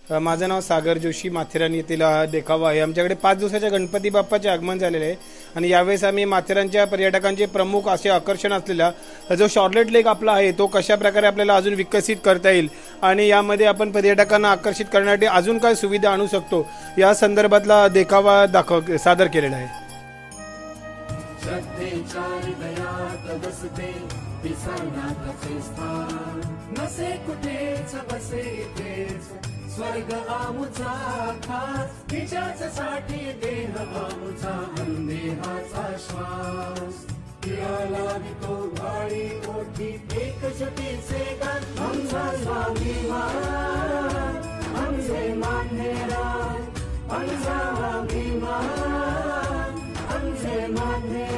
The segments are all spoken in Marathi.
माझं नाव सागर जोशी, माथेरान येथील हा देखावा आहे। आमच्याकडे 5 दिवसाच्या गणपती बाप्पाचे आगमन झालेले आहे आणि यावेळेस आम्ही माथेरानच्या पर्यटकांचे प्रमुख असे आकर्षण असलेला जो शॉर्टलेट लेक आपला आहे तो कशा प्रकारे आपल्याला अजून विकसित करता येईल आणि यामध्ये आपण पर्यटकांना आकर्षित करण्यासाठी अजून काय सुविधा आणू शकतो या संदर्भातला देखावा सादर केलेला आहे। स्वर्ग आमुचा खास तिच्यासाठी देह आमुचा अंधेहाचा श्वास पिळाला तो गाडी मोठी एक शुटीचे गात आमचा स्वाभिमान आमचे मान्यरान आमचा अभिमान आमचे मान्यरान।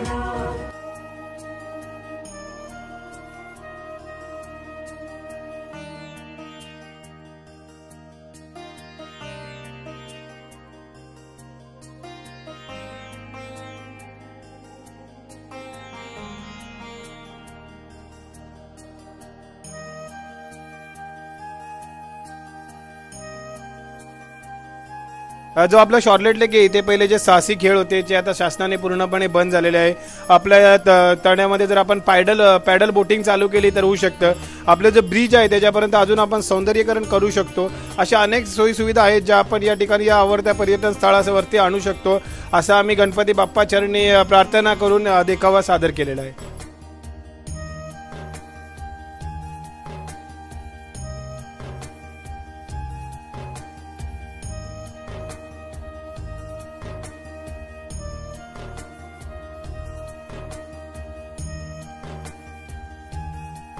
जो आपला शॉर्टलेट लेक आहे इथे पहिले जे साहसी खेळ होते जे आता शासनाने पूर्णपणे बंद झालेले आहे। आपल्या तळ्यामध्ये जर आपण पॅडल बोटिंग चालू केली तर होऊ शकतं। आपलं जो ब्रिज आहे त्याच्यापर्यंत अजून आपण सौंदर्यीकरण करू शकतो। अशा अनेक सोयी सुविधा आहेत ज्या आपण या ठिकाणी या आवडत्या पर्यटन स्थळावरती आणू शकतो। असं आम्ही गणपती बाप्पा चरणी प्रार्थना करून देखावा सादर केलेला आहे।